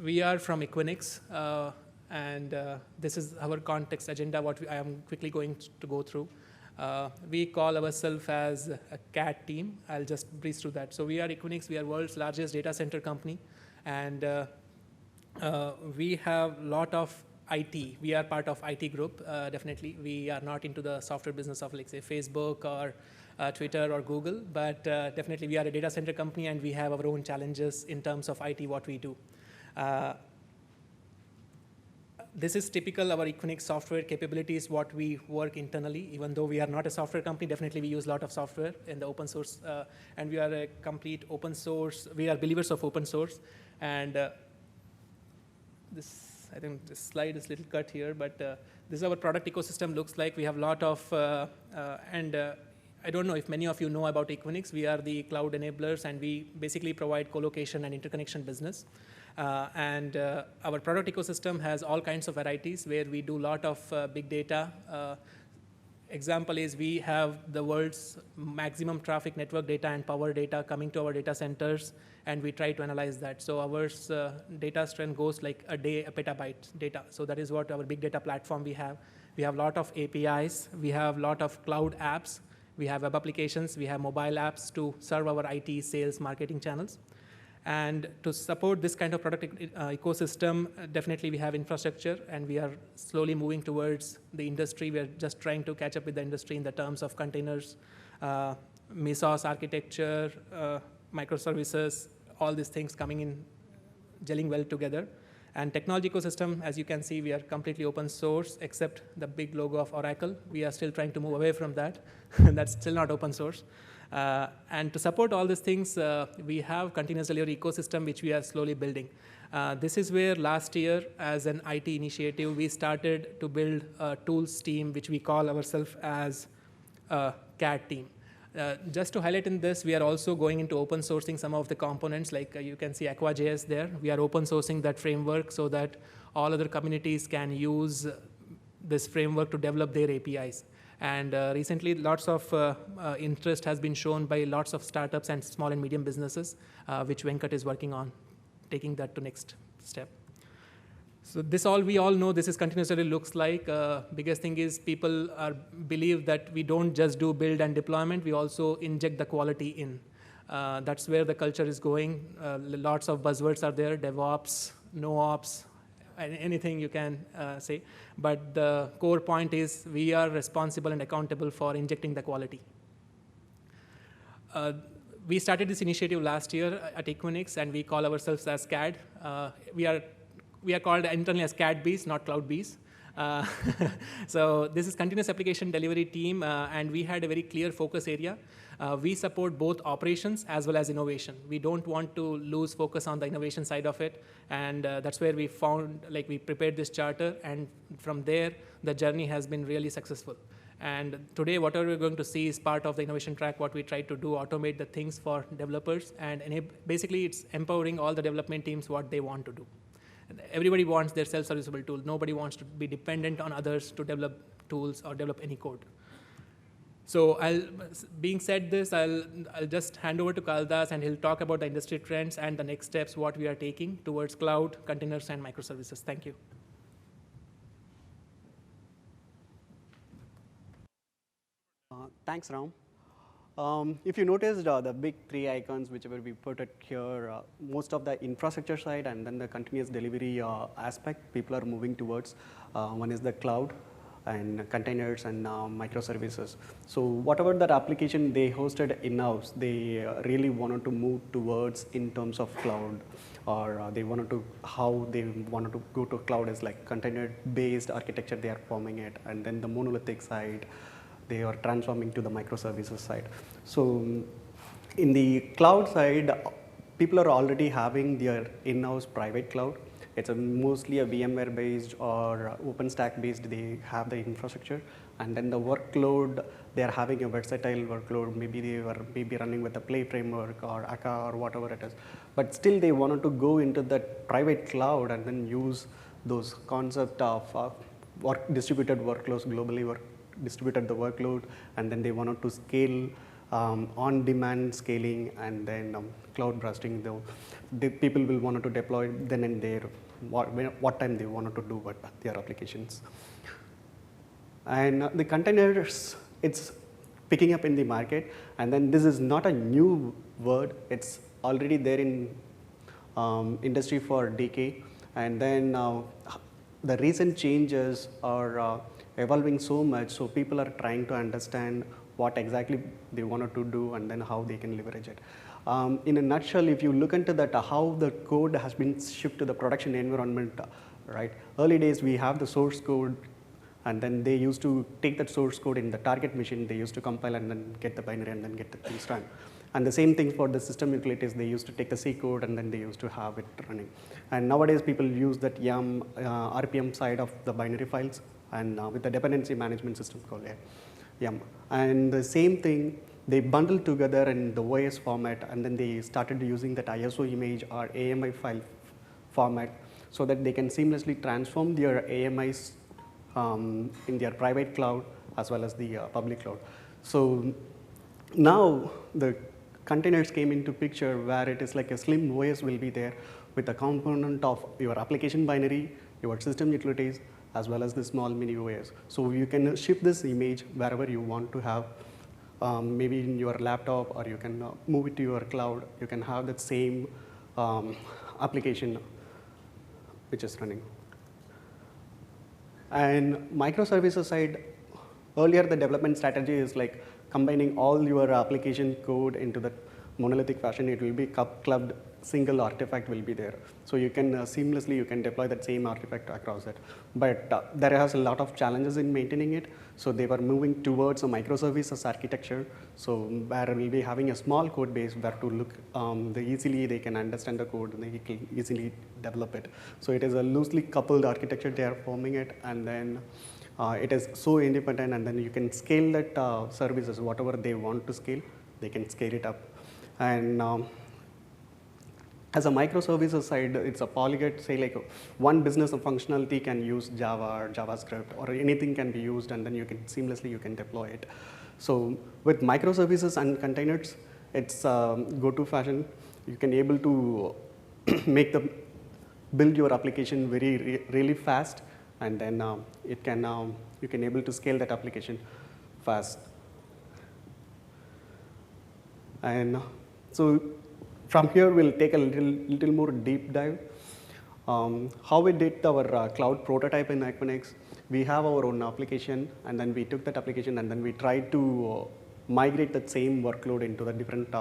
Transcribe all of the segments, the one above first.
We are from Equinix, and this is our context agenda, what I am quickly going to go through. We call ourselves as a CAT team. I'll just breeze through that. So we are Equinix. We are world's largest data center company, and we have a lot of IT. We are part of IT group, definitely. We are not into the software business of, like, say, Facebook or Twitter or Google, but definitely we are a data center company, and we have our own challenges in terms of IT, what we do. This is typical our Equinix software capabilities, what we work internally. Even though we are not a software company, definitely we use a lot of software in the open source, and we are a complete open source. We are believers of open source, and this, I think this slide is a little cut here, but this is our product ecosystem looks like. We have a lot of, I don't know if many of you know about Equinix. We are the cloud enablers, and we basically provide colocation and interconnection business. Our product ecosystem has all kinds of varieties where we do a lot of big data. Example is we have the world's maximum traffic network data and power data coming to our data centers, and we try to analyze that. So our data strength goes like a day, a petabyte data. So that is what our big data platform we have. We have a lot of APIs. We have a lot of cloud apps. We have web applications. We have mobile apps to serve our IT, sales, marketing channels. And to support this kind of product ecosystem, definitely we have infrastructure, and we are slowly moving towards the industry. We're just trying to catch up with the industry in the terms of containers, Mesos architecture, microservices, all these things coming in, gelling well together. And technology ecosystem, as you can see, we are completely open source, except the big logo of Oracle. We are still trying to move away from that. That's still not open source. And to support all these things, we have continuous delivery ecosystem, which we are slowly building. This is where last year, as an IT initiative, we started to build a tools team, which we call ourselves as a CAD team. Just to highlight in this, we are also going into open sourcing some of the components, like you can see Aqua.js there. We are open sourcing that framework so that all other communities can use this framework to develop their APIs. And recently, lots of interest has been shown by lots of startups and small and medium businesses, which Venkat is working on, taking that to next step. So this all, we all know this is continuously looks like. Biggest thing is people believe that we don't just do build and deployment, we also inject the quality in. That's where the culture is going. Lots of buzzwords are there, DevOps, NoOps, anything you can say. But the core point is we are responsible and accountable for injecting the quality. We started this initiative last year at Equinix, and we call ourselves as CAD. We are called internally as CAD Bees, not Cloud Bees. So this is continuous application delivery team, and we had a very clear focus area. We support both operations as well as innovation. We don't want to lose focus on the innovation side of it, and that's where we found, like, we prepared this charter, and from there, the journey has been really successful. And today, whatever we're going to see is part of the innovation track, what we try to do, automate the things for developers, and basically it's empowering all the development teams what they want to do. Everybody wants their self-serviceable tool. Nobody wants to be dependent on others to develop tools or develop any code. So being said this, I'll just hand over to Kalidas, and he'll talk about the industry trends and the next steps, what we are taking towards cloud, containers, and microservices. Thank you. Thanks, Ram. If you noticed the big three icons, whichever we put it here, most of the infrastructure side and then the continuous delivery aspect, people are moving towards. One is the cloud and containers and microservices. So whatever that application they hosted in-house, they really wanted to move towards in terms of cloud, or they wanted to, how they wanted to go to cloud is like container-based architecture they are forming it, and then the monolithic side, they are transforming to the microservices side. So in the cloud side, people are already having their in-house private cloud. It's mostly a VMware based or OpenStack based, they have the infrastructure. And then the workload, they're having a versatile workload. Maybe they were running with the Play framework or Akka or whatever it is. But still they wanted to go into that private cloud and then use those concept of distributed workloads globally, distributed the workload, and then they wanted to scale on-demand scaling, and then cloud bursting. The people will want to deploy then and there, what time they wanted to do what their applications. And the containers, it's picking up in the market, and then this is not a new word. It's already there in industry for decade, and then the recent changes are evolving so much, so people are trying to understand what exactly they wanted to do and then how they can leverage it. In a nutshell, if you look into that, how the code has been shipped to the production environment, right? Early days, we have the source code, and then they used to take that source code in the target machine. They used to compile and then get the binary and then get the things run. And the same thing for the system utilities. They used to take the C code and then they used to have it running. And nowadays, people use that YAM, RPM side of the binary files, and with the dependency management system called YAM. And the same thing, they bundled together in the OS format, and then they started using that ISO image or AMI file format so that they can seamlessly transform their AMIs in their private cloud as well as the public cloud. So now the containers came into picture where it is like a slim OS will be there with a component of your application binary, your system utilities, as well as the small mini OS. So you can ship this image wherever you want to have, maybe in your laptop, or you can move it to your cloud. You can have that same application which is running. And microservices side, earlier the development strategy is like combining all your application code into that monolithic fashion. It will be clubbed, single artifact will be there. So you can seamlessly, you can deploy that same artifact across it. But there has a lot of challenges in maintaining it. So they were moving towards a microservices architecture. So where we'll be having a small code base where to look, easily they can understand the code and they can easily develop it. So it is a loosely coupled architecture, they are forming it, and then it is so independent, and then you can scale that services, whatever they want to scale, they can scale it up. And as a microservices side, it's a polyglot, say like one business functionality can use Java or JavaScript, or anything can be used, and then you can seamlessly, you can deploy it. So with microservices and containers, it's go-to fashion. You can able to build your application really fast, and then you can able to scale that application fast. And so from here, we'll take a little more deep dive. How we did our cloud prototype in Equinix. We have our own application, and then we took that application, and then we tried to migrate that same workload into the different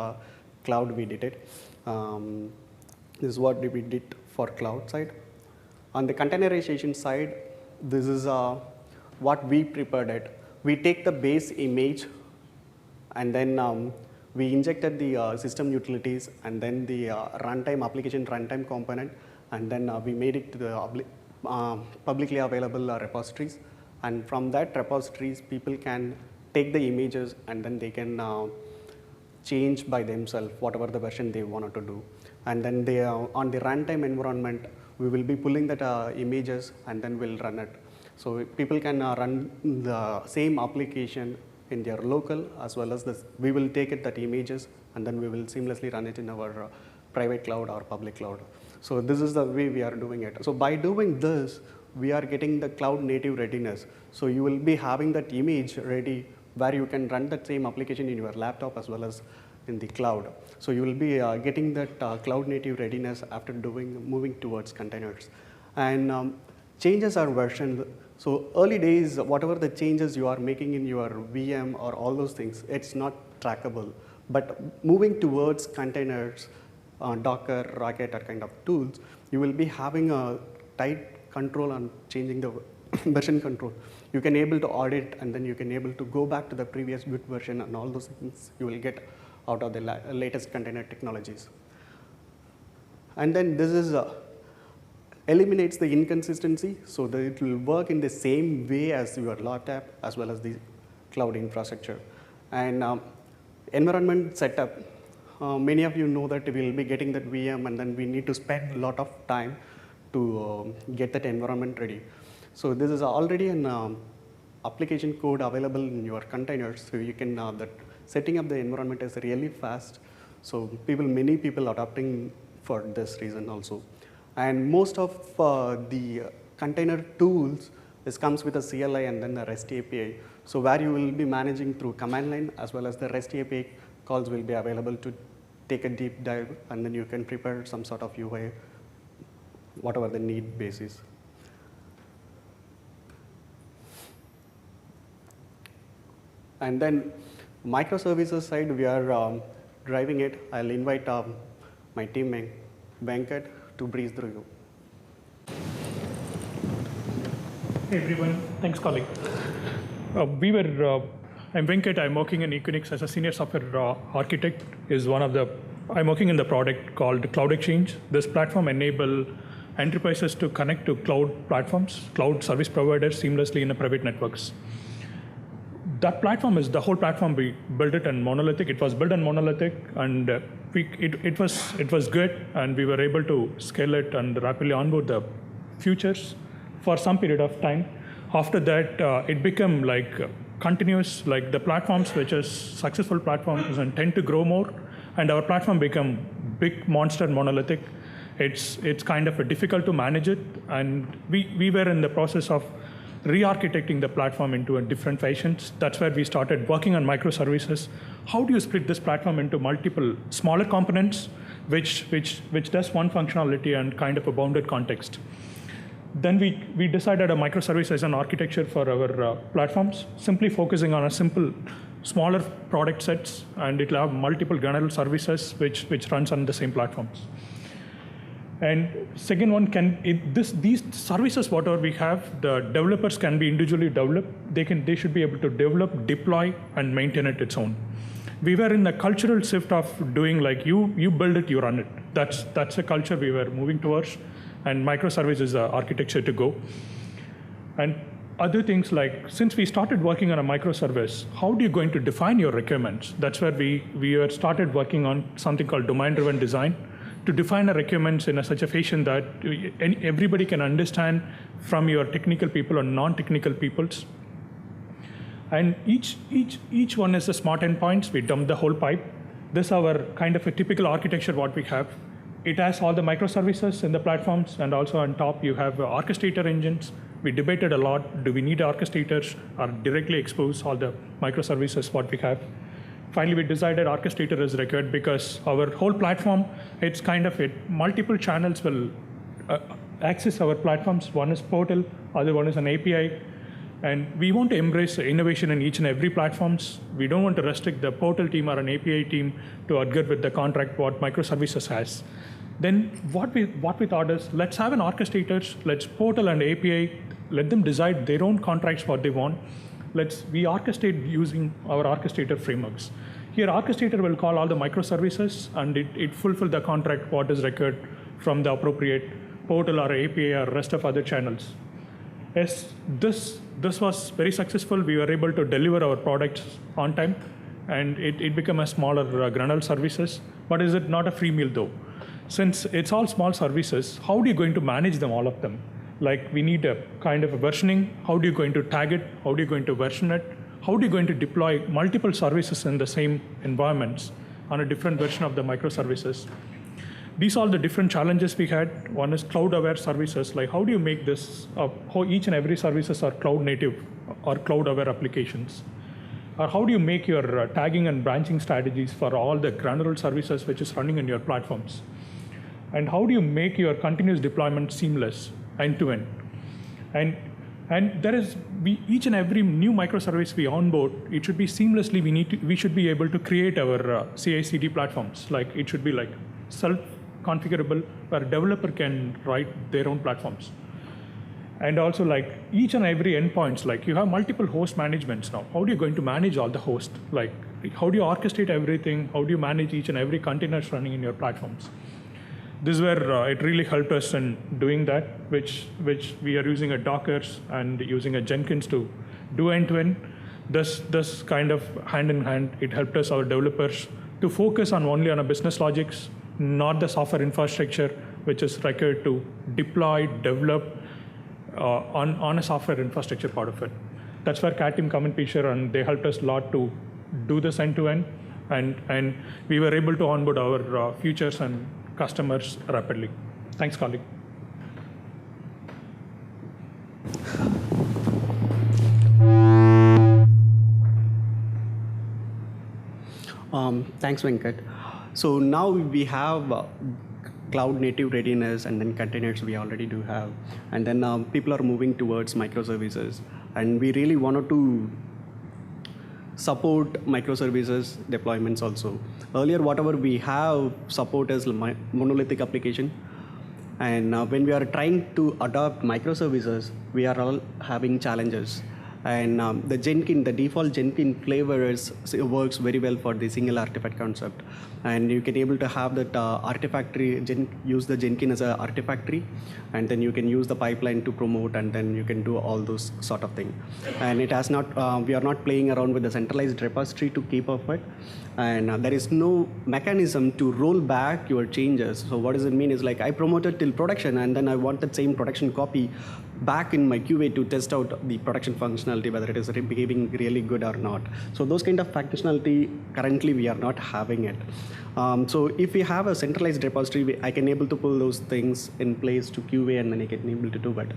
cloud we did it. This is what we did for cloud side. On the containerization side, this is what we prepared it. We take the base image, and then we injected the system utilities, and then the runtime application runtime component, and then we made it to the publicly available repositories. And from that repositories, people can take the images, and then they can change by themselves whatever the version they wanted to do. And then they on the runtime environment, we will be pulling that images, and then we'll run it. So people can run the same application in their local, as well as this. We will take it that images, and then we will seamlessly run it in our private cloud or public cloud. So this is the way we are doing it. So by doing this, we are getting the cloud native readiness. So you will be having that image ready where you can run that same application in your laptop as well as in the cloud. So you will be getting that cloud native readiness after moving towards containers. And changes are versioned. So early days, whatever the changes you are making in your VM or all those things, it's not trackable. But moving towards containers, Docker, Rocket, or kind of tools, you will be having a tight control on changing the version control. You can able to audit, and then you can able to go back to the previous good version, and all those things you will get out of the latest container technologies. And then this is eliminates the inconsistency, so that it will work in the same way as your laptop as well as the cloud infrastructure. And environment setup, many of you know that we will be getting that VM, and then we need to spend a lot of time to get that environment ready. So this is already an application code available in your containers, so you can setting up the environment is really fast. So many people adopting for this reason also. And most of the container tools comes with a CLI and then the REST API. So where you will be managing through command line as well as the REST API calls will be available to take a deep dive, and then you can prepare some sort of UI, whatever the need basis. And then microservices side, we are driving it. I'll invite my teammate, Venkat, to breeze through you. Hey everyone, thanks colleague. I'm Venkat, I'm working in Equinix as a senior software architect. I'm working in the product called Cloud Exchange. This platform enables enterprises to connect to cloud platforms, cloud service providers seamlessly in the private networks. That platform is the whole platform. We built it in monolithic. It was built in monolithic, and it was good, and we were able to scale it and rapidly onboard the features for some period of time. After that, it became like continuous, like the platforms which is successful platforms and tend to grow more, and our platform become big monster monolithic. It's kind of difficult to manage it, and we were in the process of re-architecting the platform into a different fashions. That's where we started working on microservices. How do you split this platform into multiple smaller components, which does one functionality and kind of a bounded context? Then we decided a microservice as an architecture for our platforms, simply focusing on a simple, smaller product sets, and it'll have multiple granular services which runs on the same platforms. And second one, these services, whatever we have, the developers can be individually developed. They should be able to develop, deploy, and maintain it its own. We were in the cultural shift of doing like you build it, you run it. That's a culture we were moving towards, and microservice is the architecture to go. And other things like, since we started working on a microservice, how are you going to define your requirements? That's where we started working on something called domain-driven design, to define our requirements in such a fashion that everybody can understand, from your technical people or non-technical peoples. And each one is the smart endpoints. We dump the whole pipe. This is our kind of a typical architecture what we have. It has all the microservices in the platforms, and also on top you have orchestrator engines. We debated a lot, do we need orchestrators or directly expose all the microservices what we have? Finally, we decided orchestrator is required because our whole platform, it's kind of multiple channels will access our platforms. One is portal, other one is an API. And we want to embrace innovation in each and every platforms. We don't want to restrict the portal team or an API team to adhere with the contract what microservices has. Then what we thought is, let's have an orchestrator, let's portal and API, let them decide their own contracts what they want. We orchestrate using our orchestrator frameworks. Here, orchestrator will call all the microservices, and it fulfill the contract what is required from the appropriate portal or API or rest of other channels. Yes, this was very successful. We were able to deliver our products on time, and it became a smaller granular services. But is it not a free meal though? Since it's all small services, how are you going to manage them, all of them? Like, we need a kind of a versioning. How are you going to tag it? How are you going to version it? How are you going to deploy multiple services in the same environments on a different version of the microservices? These are the different challenges we had. One is cloud-aware services. Like, how do you make this, how each and every services are cloud-native or cloud-aware applications? Or how do you make your tagging and branching strategies for all the granular services which is running in your platforms? And how do you make your continuous deployment seamless, end-to-end? And there is, each and every new microservice we onboard, it should be seamlessly, we should be able to create our CI/CD platforms. Like, it should be like self-configurable, where a developer can write their own platforms. And also, like, each and every endpoints, like, you have multiple host managements now. How are you going to manage all the hosts? Like, how do you orchestrate everything? How do you manage each and every containers running in your platforms? This is where it really helped us in doing that, which we are using a Docker and using a Jenkins to do end-to-end. This kind of hand-in-hand, it helped us, our developers, to focus only on a business logics, not the software infrastructure, which is required to deploy, develop on a software infrastructure part of it. That's where CAT team come in picture, and they helped us a lot to do this end-to-end, and we were able to onboard our futures and customers rapidly. Thanks, colleague. Thanks, Venkat. So now we have cloud native readiness, and then containers we already do have. And then people are moving towards microservices. And we really wanted to support microservices deployments also. Earlier, whatever we have support is monolithic application. And when we are trying to adopt microservices, we are all having challenges. And the default Jenkins flavor works very well for the single artifact concept. And you can able to have that use the Jenkins as an artifactory, and then you can use the pipeline to promote, and then you can do all those sort of things. And it has not, we are not playing around with the centralized repository to keep up with. And there is no mechanism to roll back your changes. So what does it mean is like I promoted till production, and then I want that same production copy back in my QA to test out the production functionality, whether it is behaving really good or not. So those kind of functionality, currently we are not having it. So if we have a centralized repository, I can able to pull those things in place to QA, and then I can able to do it.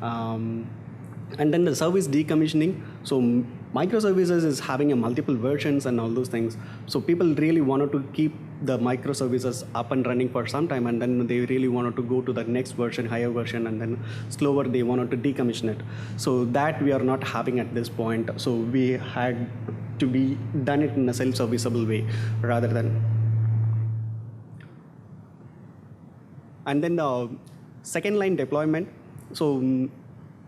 And then the service decommissioning. So microservices is having a multiple versions and all those things. So people really wanted to keep the microservices up and running for some time, and then they really wanted to go to the next version, higher version, and then slower they wanted to decommission it. So that we are not having at this point. So we had to be done it in a self-serviceable way rather than. And then the second line deployment. So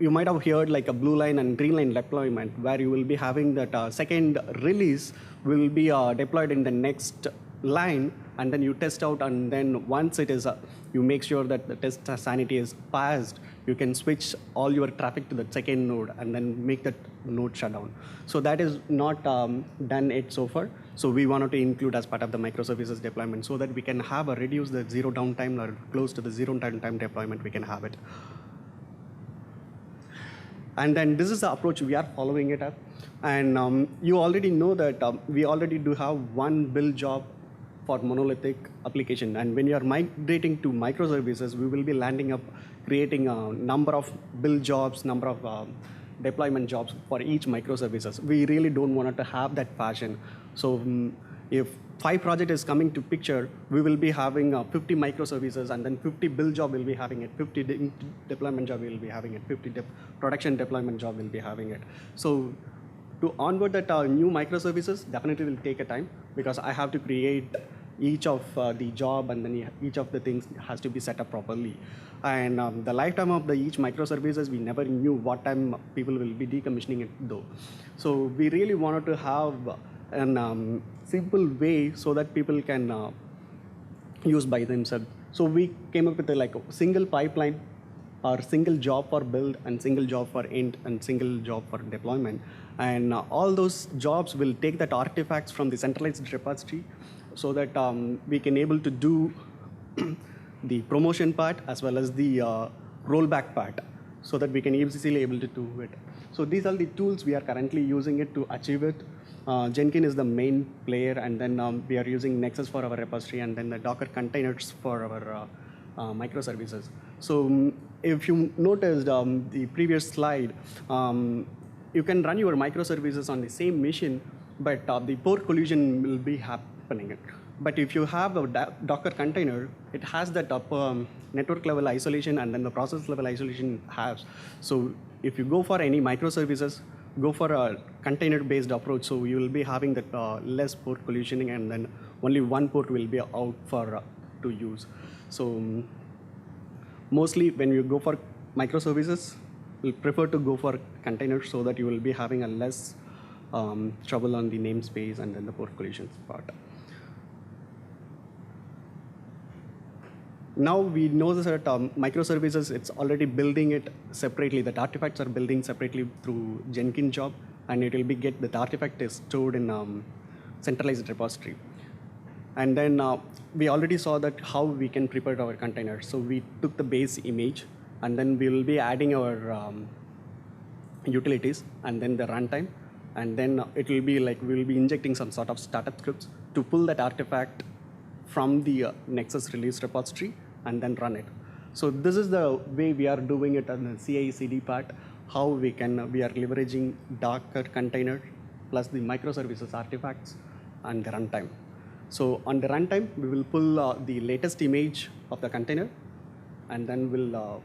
you might have heard like a blue line and green line deployment, where you will be having that second release will be deployed in the next line, and then you test out, and then once it is, you make sure that the test sanity is passed, you can switch all your traffic to the second node and then make that node shut down. So that is not done yet so far. So we wanted to include as part of the microservices deployment so that we can have a reduce the zero downtime or close to the zero downtime deployment we can have it. And then this is the approach we are following it up. And you already know that we already do have one build job for monolithic application. And when you are migrating to microservices, we will be landing up creating a number of build jobs, number of deployment jobs for each microservices. We really don't want to have that fashion. So if 5 project is coming to picture, we will be having 50 microservices, and then 50 build job will be having it, 50 deployment job will be having it, 50 production deployment job will be having it. So to onboard that new microservices definitely will take a time, because I have to create each of the job, and then each of the things has to be set up properly. And the lifetime of the each microservices, we never knew what time people will be decommissioning it though. So we really wanted to have a simple way so that people can use by themselves. So we came up with a single pipeline, or single job for build, and single job for int, and single job for deployment. And all those jobs will take that artifacts from the centralized repository, so that we can able to do the promotion part as well as the rollback part, so that we can easily able to do it. So these are the tools we are currently using it to achieve it. Jenkins is the main player, and then we are using Nexus for our repository, and then the Docker containers for our microservices. So if you noticed the previous slide, you can run your microservices on the same machine, but the port collision will be happening. But if you have a Docker container, it has that network level isolation, and then the process level isolation has. So if you go for any microservices, go for a container-based approach. So you will be having that less port collisioning, and then only one port will be out for to use. So mostly when you go for microservices, we'll prefer to go for containers, so that you will be having a less trouble on the namespace and then the port collisions part. Now we know that microservices, it's already building it separately. The artifacts are building separately through Jenkins job, and it will be the artifact is stored in centralized repository. And then we already saw that how we can prepare our containers. So we took the base image, and then we will be adding our utilities, and then the runtime, and then it will be like we'll be injecting some sort of startup scripts to pull that artifact from the Nexus release repository and then run it. So this is the way we are doing it on the CI/CD part, how we are leveraging Docker container plus the microservices artifacts and the runtime. So on the runtime, we will pull the latest image of the container, and then we'll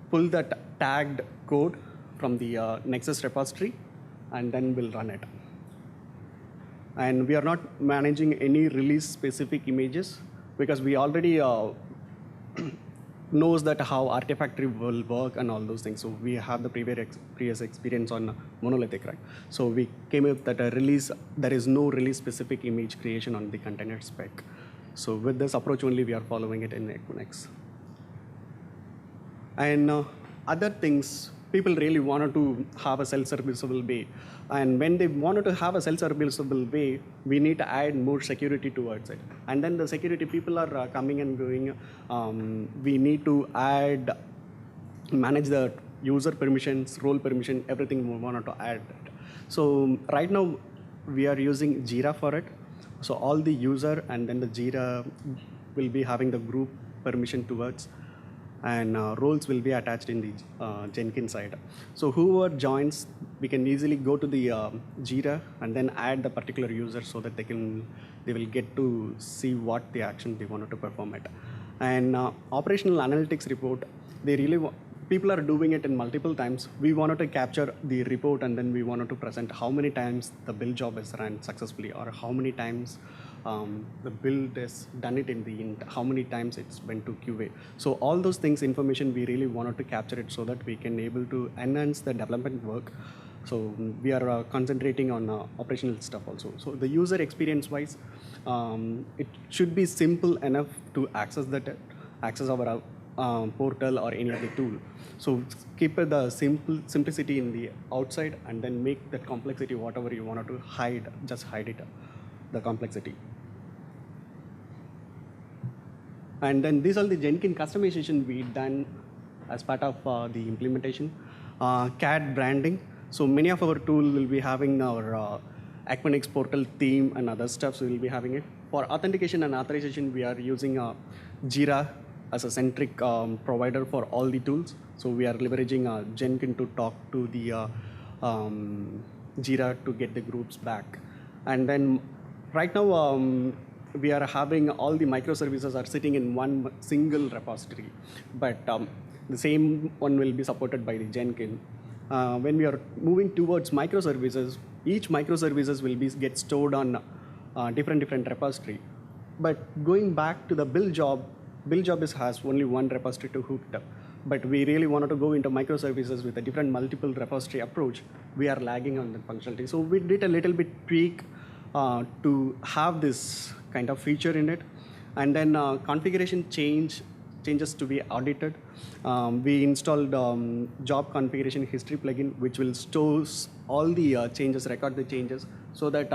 pull that tagged code from the Nexus repository, and then we'll run it. And we are not managing any release-specific images because we already knows that how Artifactory will work and all those things. So we have the previous experience on monolithic, right? So we came up that there is no release-specific image creation on the container spec. So with this approach only, we are following it in Equinix. And other things, people really wanted to have a self-serviceable way. And when they wanted to have a self-serviceable way, we need to add more security towards it. And then the security people are coming and going. We need to manage the user permissions, role permission, everything we wanted to add. So right now, we are using Jira for it. So all the user and then the Jira will be having the group permission towards, and roles will be attached in the Jenkins side. So whoever joins, we can easily go to the Jira and then add the particular user so that they will get to see what the action they wanted to perform it. And operational analytics report, people are doing it in multiple times. We wanted to capture the report, and then we wanted to present how many times the build job is run successfully, or how many times the build is done it in the end, how many times it's went to QA. So all those things, information, we really wanted to capture it so that we can able to enhance the development work. So we are concentrating on operational stuff also. So the user experience wise, it should be simple enough to access our portal or any other tool. So keep the simplicity in the outside, and then make that complexity whatever you wanted to hide, just hide it, the complexity. And then these are the Jenkins customization we done as part of the implementation. CAD branding. So many of our tools will be having our Equinix portal theme and other stuff, so we'll be having it. For authentication and authorization, we are using Jira as a centric provider for all the tools. So we are leveraging Jenkins to talk to the Jira to get the groups back. And then right now, we are having all the microservices are sitting in one single repository, but the same one will be supported by the Jenkins. When we are moving towards microservices, each microservices will get stored on different repository. But going back to the build job has only one repository to hook up. But we really wanted to go into microservices with a different multiple repository approach. We are lagging on the functionality. So we did a little bit tweak to have this kind of feature in it. And then configuration changes to be audited. We installed job configuration history plugin, which will store all the changes, record the changes, so that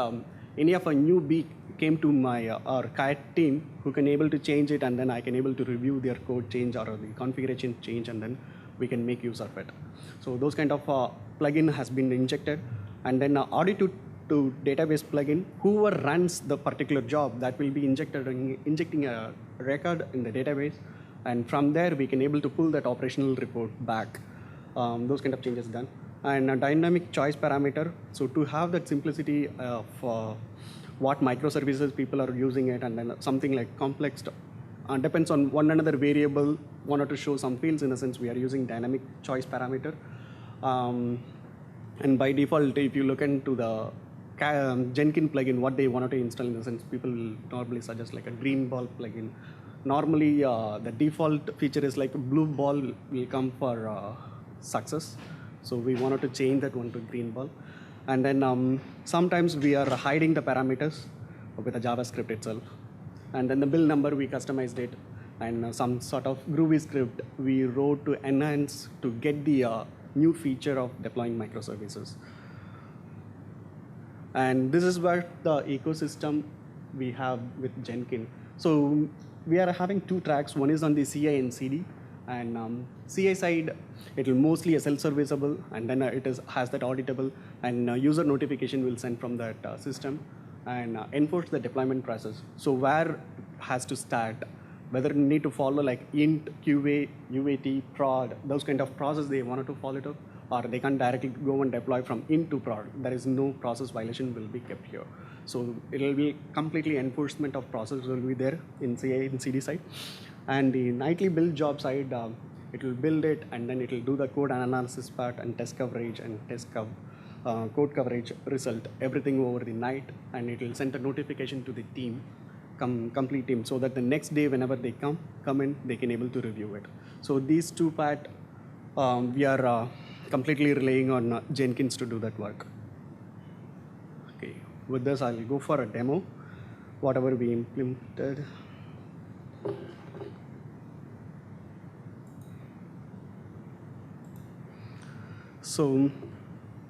any of a newbie came to my our CAD team who can able to change it, and then I can able to review their code change or the configuration change, and then we can make use of it. So those kind of plugin has been injected, and then audit to database plugin, whoever runs the particular job, that will be injecting a record in the database, and from there we can able to pull that operational report back. Those kind of changes done. And a dynamic choice parameter, so to have that simplicity of what microservices people are using it, and then something like complex depends on one another variable, wanted to show some fields. In a sense, we are using dynamic choice parameter. And by default, if you look into the Jenkins plugin, what they wanted to install, in the sense, people will normally suggest like a green ball plugin. Normally, the default feature is like a blue ball will come for success. So we wanted to change that one to green ball. And then sometimes we are hiding the parameters with a JavaScript itself. And then the build number, we customized it. And some sort of Groovy script we wrote to enhance, to get the new feature of deploying microservices. And this is where the ecosystem we have with Jenkins. So we are having two tracks. One is on the CI and CD. And CI side, it will mostly a self-serviceable, and then has that auditable, and user notification will send from that system, and enforce the deployment process. So where has to start, whether you need to follow like int, QA, UAT, prod, those kind of process they wanted to follow it up, or they can directly go and deploy from int to prod. There is no process violation will be kept here. So it will be completely enforcement of process will be there in CI and CD side. And the nightly build job side, it will build it, and then it will do the code analysis part and test coverage and code coverage result, everything over the night, and it will send a notification to the team, complete team, so that the next day whenever they come in, they can able to review it. So these two part, we are completely relying on Jenkins to do that work. Okay, with this I'll go for a demo, whatever we implemented. So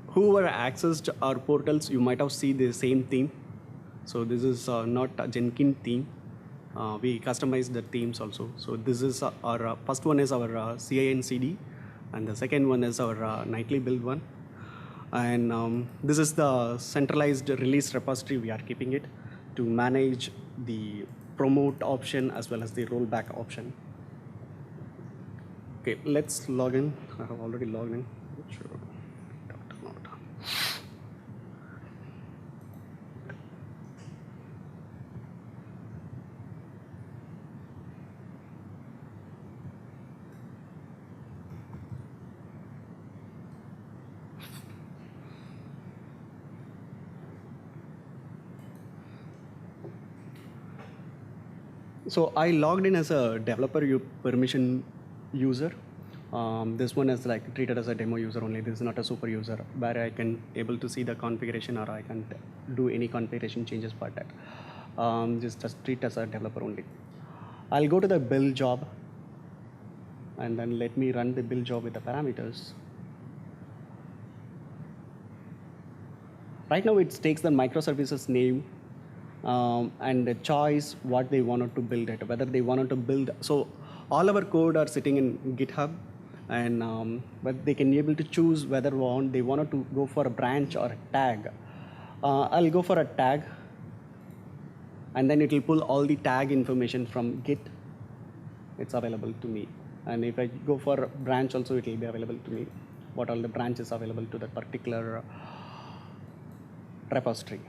whoever accessed our portals, you might have seen the same theme. So this is not a Jenkins theme. We customized the themes also. So this is our first one is our CI and CD, and the second one is our nightly build one. And this is the centralized release repository. We are keeping it to manage the promote option as well as the rollback option. Okay, let's log in. I have already logged in. Sure. So I logged in as a developer permission user. This one is like treated as a demo user only. This is not a super user where I can able to see the configuration, or I can do any configuration changes for that. Just treat as a developer only. I'll go to the build job, and then let me run the build job with the parameters. Right now it takes the microservices name and the choice what they wanted to build it, whether they wanted to build. So all our code are sitting in GitHub, and but they can be able to choose whether they wanted to go for a branch or a tag. I'll go for a tag, and then it will pull all the tag information from Git. It's available to me. And if I go for a branch also, it will be available to me, what all the branches available to that particular repository.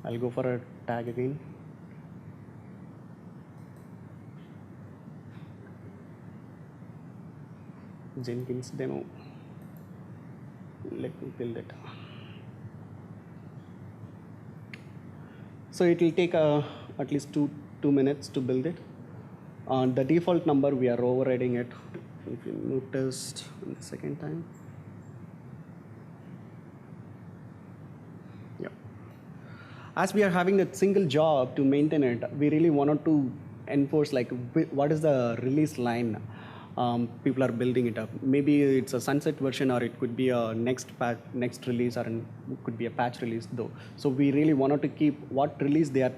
I'll go for a tag again. Jenkins demo. Let me build it. So it will take at least two minutes to build it. The default number, we are overriding it. If you noticed the second time. Yeah. As we are having a single job to maintain it, we really wanted to enforce like what is the release line. People are building it up. Maybe it's a sunset version, or it could be a next release, or it could be a patch release though. So we really wanted to keep what release they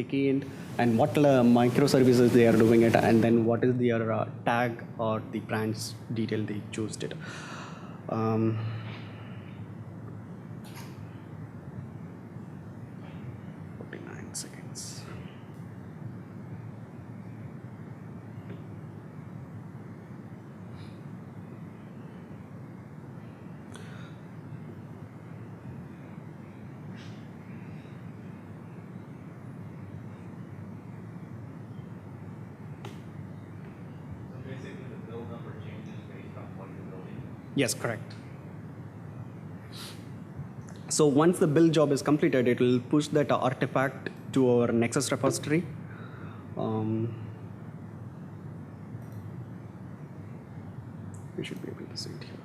key in, and what microservices they are doing it, and then what is their tag or the branch detail they chose it. 49 seconds. Yes, correct. So once the build job is completed, it will push that artifact to our Nexus repository. We should be able to see it here.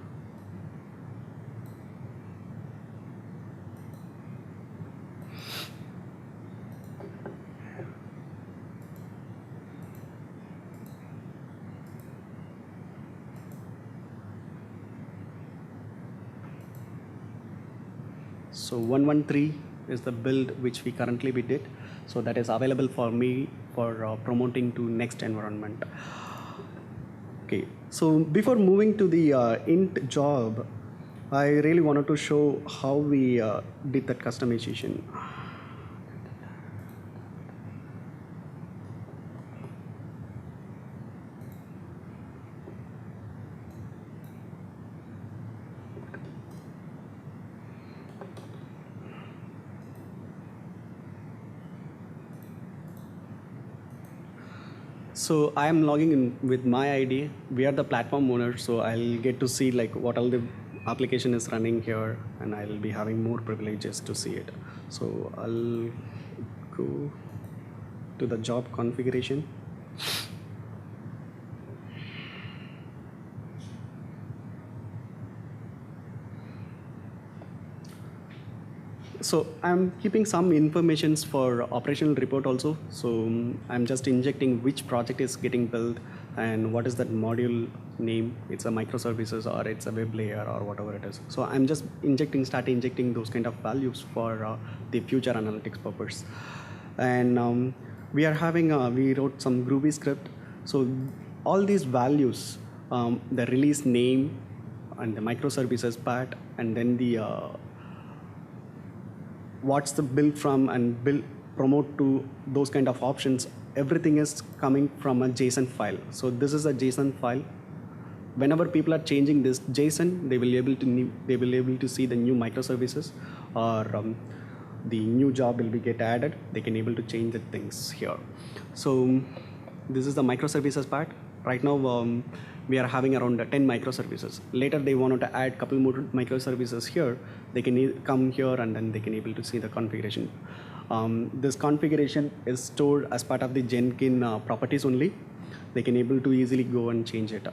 So 113 is the build which we currently did. So that is available for me for promoting to next environment. Okay, so before moving to the int job, I really wanted to show how we did that customization. So I am logging in with my ID. We are the platform owner, so I'll get to see like what all the application is running here, and I'll be having more privileges to see it. So I'll go to the job configuration. So I'm keeping some informations for operational report also. So I'm just injecting which project is getting built and what is that module name. It's a microservices or it's a web layer or whatever it is. So I'm just start injecting those kind of values for the future analytics purpose. And we are having, we wrote some Groovy script. So all these values, the release name and the microservices part, and then the what's the build from and build promote to those kind of options, everything is coming from a JSON file. So this is a JSON file. Whenever people are changing this JSON, they will be able to see the new microservices or the new job will be get added. They can able to change the things here. So this is the microservices part. Right now we are having around 10 microservices. Later they wanted to add couple more microservices here. They can come here and then they can able to see the configuration. This configuration is stored as part of the Jenkins properties only. They can able to easily go and change it.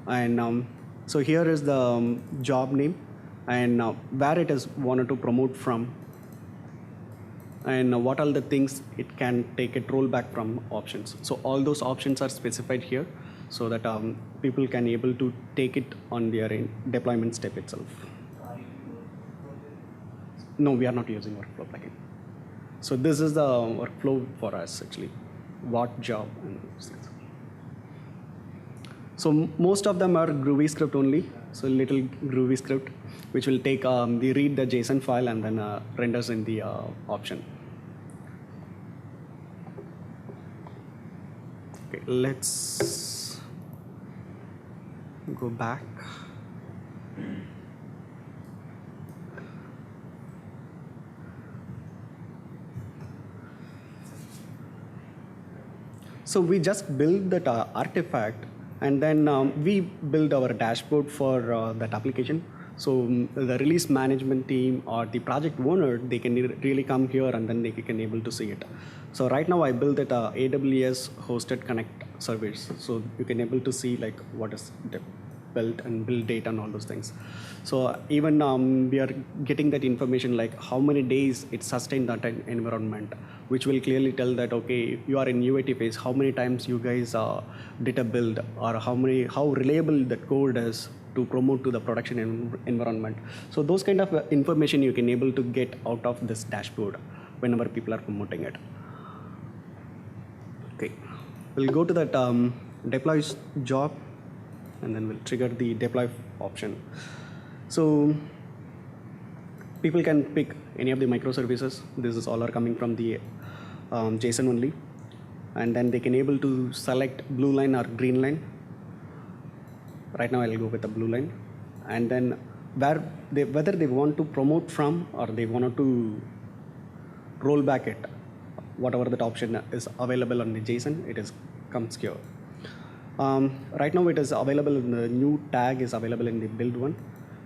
And so here is the job name and where it is wanted to promote from, and what are the things it can take a rollback from options. So all those options are specified here so that people can able to take it on their deployment step itself. No, we are not using workflow plugin. So this is the workflow for us actually, what job and those things. So most of them are Groovy script only. So little Groovy script, which will take the read the JSON file and then renders in the option. Okay, let's go back. So we just build that artifact, and then we build our dashboard for that application. So the release management team or the project owner, they can really come here and then they can able to see it. So right now I built it AWS hosted connect service. So you can able to see like what is built and build data and all those things. So even we are getting that information like how many days it sustained that environment, which will clearly tell that, okay, you are in UAT phase, how many times you guys did a build, or how reliable that code is to promote to the production environment. So those kind of information you can able to get out of this dashboard whenever people are promoting it. Okay, we'll go to that deploy job, and then we'll trigger the deploy option. So people can pick any of the microservices. This is all are coming from the JSON only. And then they can able to select blue line or green line. Right now I'll go with the blue line. And then whether they want to promote from or they want to roll back it, whatever that option is available on the JSON, it comes here. Right now it is available in the new tag is available in the build one.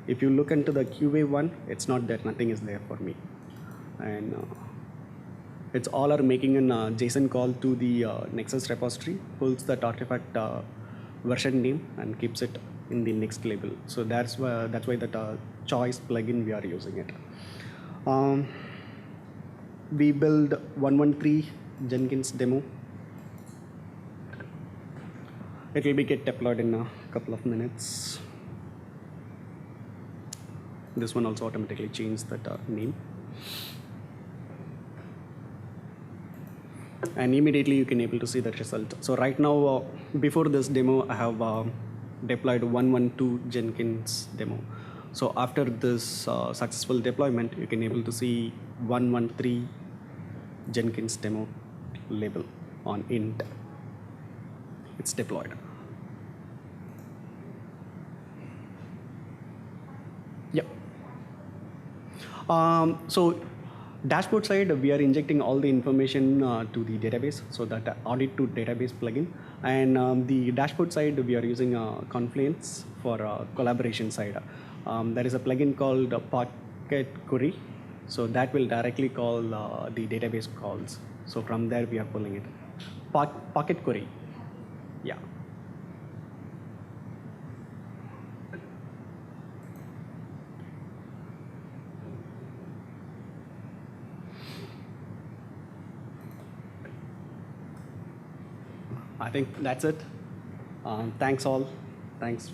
If you look into the QA one, it's not there, nothing is there for me. And it's all are making a JSON call to the Nexus repository, pulls that artifact version name and keeps it in the next label. So that's why that choice plugin we are using it. We build 113 Jenkins demo. It will be get deployed in a couple of minutes. This one also automatically changed that name. and immediately you can able to see the result. So right now, before this demo, I have deployed 112 Jenkins demo. So after this successful deployment, you can able to see 113 Jenkins demo label on int. It's deployed. Yep. So dashboard side, we are injecting all the information to the database, so that audit to database plugin. And the dashboard side, we are using Confluence for collaboration side. There is a plugin called Pocket Query, so that will directly call the database calls. So from there, we are pulling it. Pocket Query, yeah. I think that's it. Thanks all. Thanks.